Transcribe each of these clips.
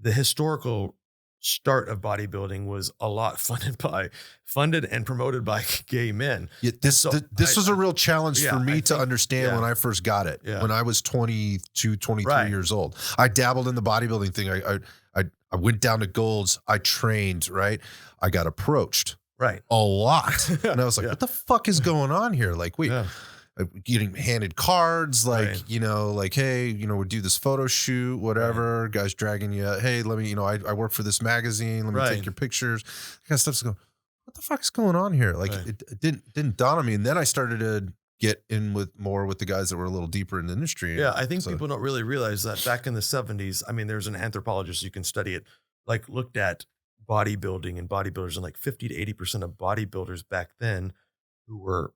the historical start of bodybuilding was a lot funded and promoted by gay men. Yeah, this was a real challenge for me to understand when I first got it. Yeah. When I was 22, 23 Right. years old. I dabbled in the bodybuilding thing. I went down to Gold's. I trained, right? I got approached Right. a lot. And I was like, what the fuck is going on here? Like, wait, getting handed cards, like, you know, like, hey, you know, we do this photo shoot, whatever. Guys dragging you, hey, let me, you know, I work for this magazine. Let me take your pictures. That kind of stuff's going, what the fuck is going on here? Like, it didn't dawn on me. And then I started to get in with the guys that were a little deeper in the industry. Yeah, I think people don't really realize that back in the 70s, I mean, there's an anthropologist, you can study it, like looked at bodybuilding and bodybuilders, and like 50 to 80% of bodybuilders back then who were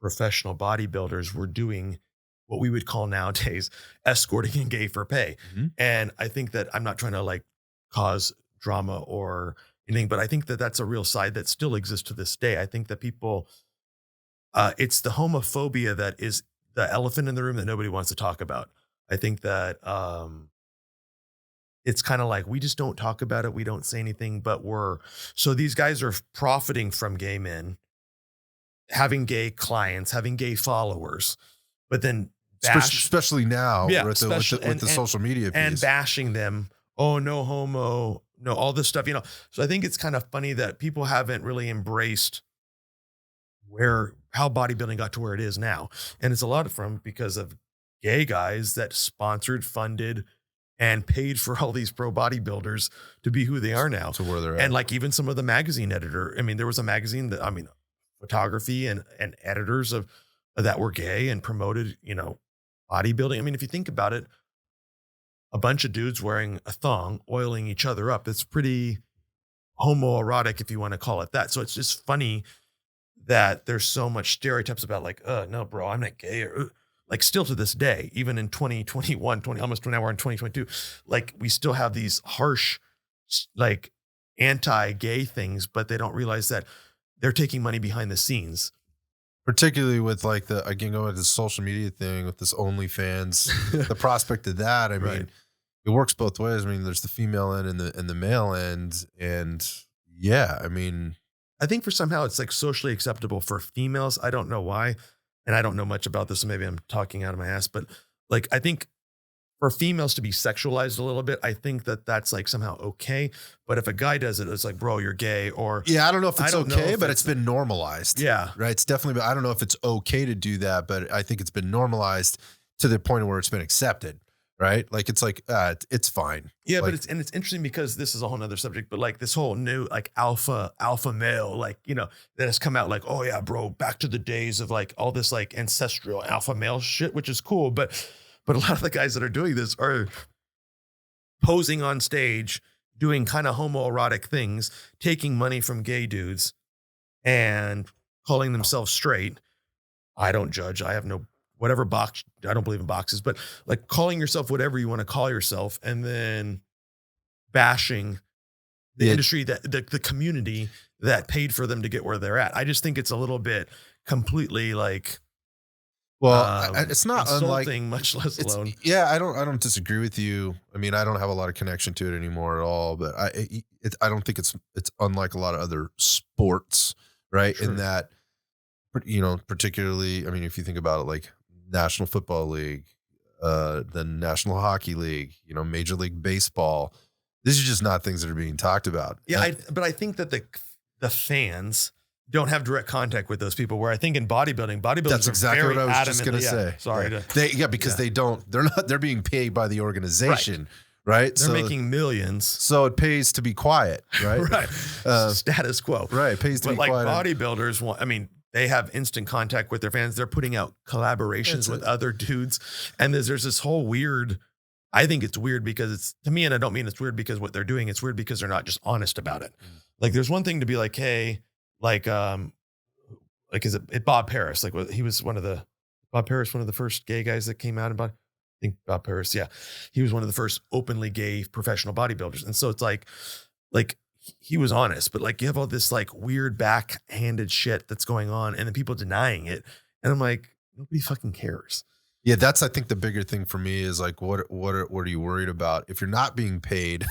professional bodybuilders were doing what we would call nowadays escorting and gay for pay. And I think that, I'm not trying to like cause drama or anything, but I think that that's a real side that still exists to this day. I think that people, it's the homophobia that is the elephant in the room that nobody wants to talk about. I think that it's kind of like, we just don't talk about it. We don't say anything, but so these guys are profiting from gay men, having gay clients, having gay followers, but then especially now with the social media piece. And bashing them. Oh, no homo, no, all this stuff, you know? So I think it's kind of funny that people haven't really embraced how bodybuilding got to where it is now. And it's a lot because of gay guys that sponsored, funded, and paid for all these pro bodybuilders to be who they are now. To where they're at. And like even some of the magazine editor, I mean, there was a magazine that, I mean, photography and editors that were gay and promoted, you know, bodybuilding. I mean, if you think about it, a bunch of dudes wearing a thong, oiling each other up, it's pretty homoerotic, if you want to call it that. So it's just funny that there's so much stereotypes about like, no, bro, I'm not gay, or like still to this day, even in 2021, almost now we're in 2022, like we still have these harsh, like anti-gay things, but they don't realize that they're taking money behind the scenes. Particularly with like again, going with the social media thing with this OnlyFans, the prospect of that, I mean, it works both ways. I mean, there's the female end and the male end. And yeah, I mean, I think for somehow it's like socially acceptable for females. I don't know why. And I don't know much about this, so maybe I'm talking out of my ass, but like, I think for females to be sexualized a little bit, I think that that's like somehow okay. But if a guy does it, it's like, bro, you're gay. Or I don't know if it's okay, but it's been normalized. Yeah. Right. It's definitely, I don't know if it's okay to do that, but I think it's been normalized to the point where it's been accepted. Right. Like, it's like, it's fine. Yeah. Like, but it's interesting because this is a whole nother subject, but like this whole new, like alpha male, like, you know, that has come out like, oh yeah, bro, back to the days of like all this like ancestral alpha male shit, which is cool. But a lot of the guys that are doing this are posing on stage, doing kind of homoerotic things, taking money from gay dudes and calling themselves straight. I don't judge. I have no whatever box. I don't believe in boxes, but like calling yourself whatever you want to call yourself and then bashing the industry, that the community that paid for them to get where they're at. I just think it's a little bit completely like, well, it's not insulting, unlike, much less alone. Yeah, I don't disagree with you. I mean, I don't have a lot of connection to it anymore at all, but I don't think it's unlike a lot of other sports, right? Sure. In that, you know, particularly, I mean, if you think about it, like National Football League, the National Hockey League, you know, Major League Baseball, these are just not things that are being talked about. Yeah, but I think that the fans don't have direct contact with those people, where I think in bodybuilding that's exactly what I was just going to say. Sorry. Because they're being paid by the organization, right? They're making millions. So it pays to be quiet, right? Right. Status quo. Right. It pays to be quiet. But like bodybuilders they have instant contact with their fans. They're putting out collaborations with other dudes. And there's this whole weird, I think it's weird because it's, to me, and I don't mean it's weird because what they're doing, it's weird because they're not just honest about it. Like there's one thing to be like, hey, like is it Bob Paris? Like he was one of the first gay guys that came out about, I think Bob Paris. Yeah. He was one of the first openly gay professional bodybuilders. And so it's like he was honest, but like you have all this like weird backhanded shit that's going on and then people denying it. And I'm like, nobody fucking cares. Yeah. That's, I think the bigger thing for me is like, what are you worried about? If you're not being paid,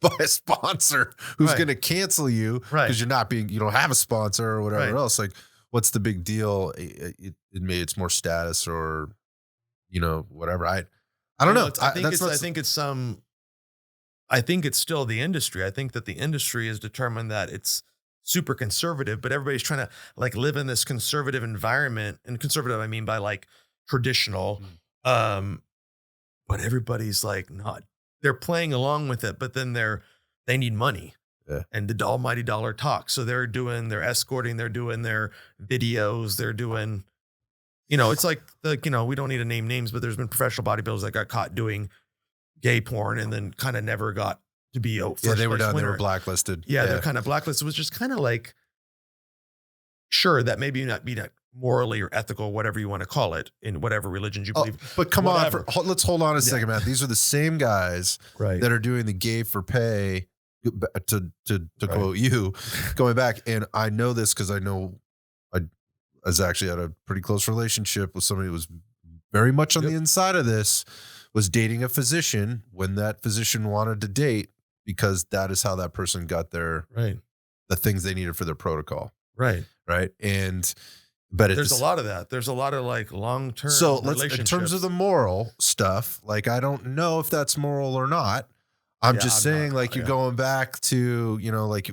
by a sponsor who's Right. going to cancel you Right. because you don't have a sponsor or whatever Right. else. Like, what's the big deal? It's more status or, whatever. I don't know. I think it's still the industry. I think that the industry has determined that it's super conservative, but everybody's trying to like live in this conservative environment. And conservative, I mean by like traditional. But everybody's like not. They're playing along with it, but then they need money. Yeah. And the almighty dollar talks. So they're escorting, they're doing their videos, they're doing, it's like we don't need to name names, but there's been professional bodybuilders that got caught doing gay porn and then kind of never got to be a yeah, they were done. winner. They were blacklisted. Yeah, they're kind of blacklisted. It was just kind of like, sure, that maybe not be morally or ethical, whatever you want to call it, in whatever religions you believe. But come on, let's hold on a second, Matt. These are the same guys that are doing the gay for pay, to quote you, going back. And I know this because I was actually had a pretty close relationship with somebody who was very much on the inside of this, was dating a physician when that physician wanted to date, because that is how that person got the things they needed for their protocol. Right. And there's a lot of that. There's a lot of like long-term relationships. In terms of the moral stuff, like, I don't know if that's moral or not. I'm just saying, you're going back to, like,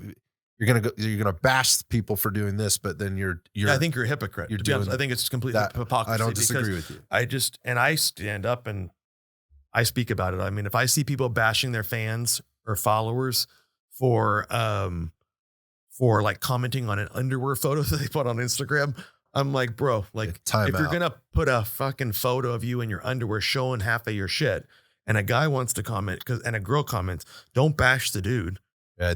you're gonna bash people for doing this, but then you're I think you're a hypocrite. To be honest, I think it's completely hypocrisy. I don't disagree with you. I stand up and I speak about it. I mean, if I see people bashing their fans or followers for like commenting on an underwear photo that they put on Instagram, I'm like, bro, like, if you're gonna put a fucking photo of you in your underwear showing half of your shit, and a guy wants to comment and a girl comments, don't bash the dude. Yeah,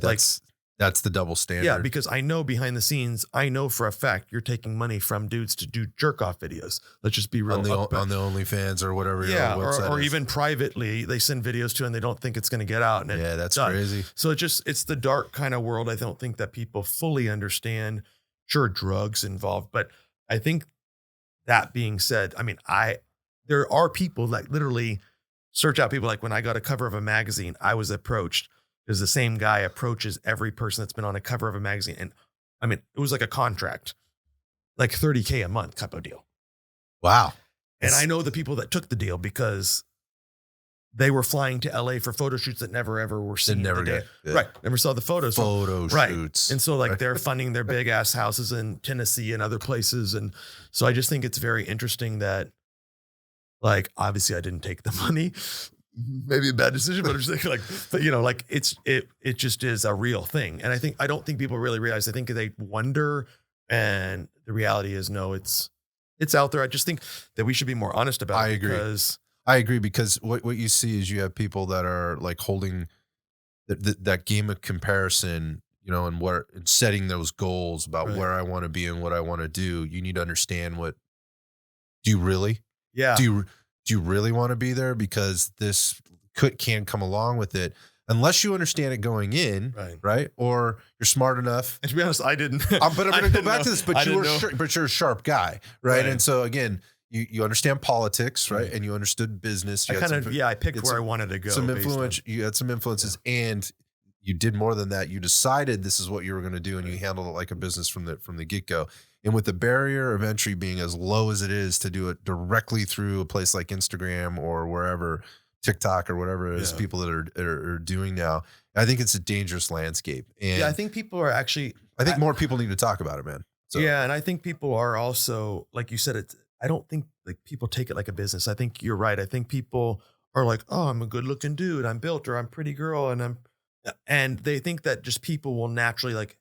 that's the double standard. Yeah, because I know behind the scenes, I know for a fact you're taking money from dudes to do jerk off videos. Let's just be real. On the OnlyFans or whatever. Yeah, or even privately, they send videos to and they don't think it's going to get out. And that's crazy. So it's the dark kind of world. I don't think that people fully understand. Sure, drugs involved, but I think that being said, I mean, there are people that literally search out people. Like when I got a cover of a magazine, I was approached. Because the same guy approaches every person that's been on a cover of a magazine. And I mean, it was like a contract, like $30K a month type of deal. Wow. And I know the people that took the deal because they were flying to LA for photo shoots that never, ever were seen. Right. Never saw the photos. Shoots. And so like they're funding their big ass houses in Tennessee and other places. And so I just think it's very interesting that, like, obviously I didn't take the money. Maybe a bad decision, but I'm just thinking it just is a real thing. And I don't think people really realize. I think they wonder, and the reality is, no, it's out there. I just think that we should be more honest about it. I agree because what you see is you have people that are like holding that game of comparison, and setting those goals about where I want to be and what I want to do. You need to understand do you really? Yeah. Do you really want to be there? Because this can come along with it, unless you understand it going in, right? Or you're smart enough. And to be honest, I didn't. But I'm going to go back to this. But you're a sharp guy, right? And so again, you understand politics, right? And you understood business. I picked where I wanted to go. Some influence. You had some influences, and you did more than that. You decided this is what you were going to do, and you handled it like a business from the get-go. And with the barrier of entry being as low as it is to do it directly through a place like Instagram or wherever, TikTok or whatever it is, people that are doing now, I think it's a dangerous landscape. And I think people are actually. I think more people need to talk about it, man. So. Yeah, and I think people are also, like you said, I don't think like people take it like a business. I think you're right. I think people are like, oh, I'm a good-looking dude, I'm built, or I'm a pretty girl, and they think that just people will naturally like,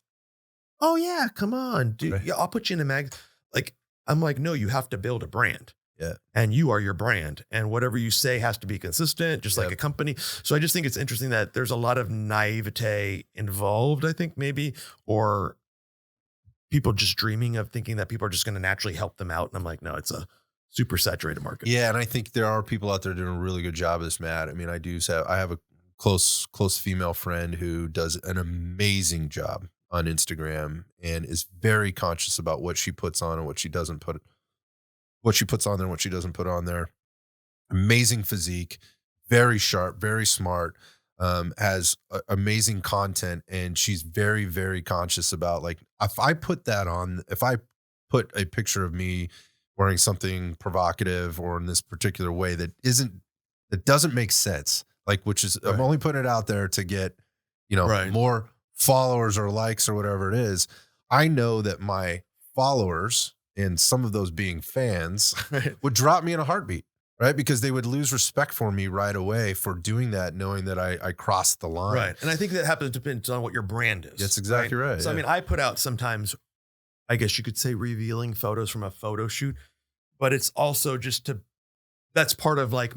oh yeah, come on, dude. Yeah, I'll put you in a mag. Like, I'm like, no, you have to build a brand. Yeah. And you are your brand. And whatever you say has to be consistent, just like a company. So I just think it's interesting that there's a lot of naivete involved, I think maybe, or people just dreaming of thinking that people are just going to naturally help them out. And I'm like, no, it's a super saturated market. Yeah. And I think there are people out there doing a really good job of this, Matt. I mean, I have a close female friend who does an amazing job on Instagram and is very conscious about what she puts on and what she doesn't put, what she puts on there and what she doesn't put on there. Amazing physique, very sharp, very smart. has amazing content, and she's very, very conscious about like, if I put a picture of me wearing something provocative or in this particular way that doesn't make sense, like, which is, I'm only putting it out there to get, more followers or likes or whatever it is. I know that my followers, and some of those being fans, would drop me in a heartbeat. Right. Because they would lose respect for me right away for doing that, knowing that I crossed the line. Right. And I think that happens depends on what your brand is. That's exactly right. So, I mean, I put out sometimes, I guess you could say, revealing photos from a photo shoot, but it's also that's part of like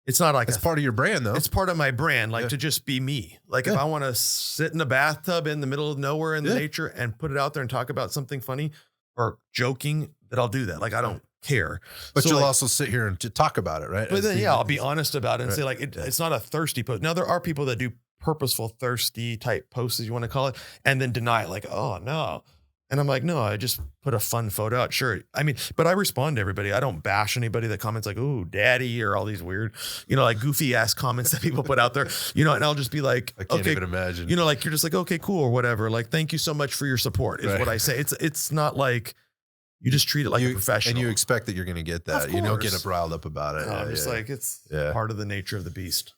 it's not like it's part of your brand though. It's part of my brand, like to just be me. Like if I want to sit in a bathtub in the middle of nowhere in the nature and put it out there and talk about something funny or joking, that I'll do that. Like I don't care. But so you'll like, also sit here and talk about it, right? But then, I'll be honest about it and say like, it's not a thirsty post. Now there are people that do purposeful, thirsty type posts, as you want to call it, and then deny it like, oh no. And I'm like, no, I just put a fun photo out. Sure. I mean, but I respond to everybody. I don't bash anybody that comments like, oh, daddy, or all these weird, like goofy ass comments that people put out there, and I'll just be like, I can't even imagine, like, you're just like, okay, cool. Or whatever. Like, thank you so much for your support is what I say. It's not like, you just treat it like a professional. And you expect that you're going to get that. You don't get riled up about it. No, I'm just like, it's part of the nature of the beast.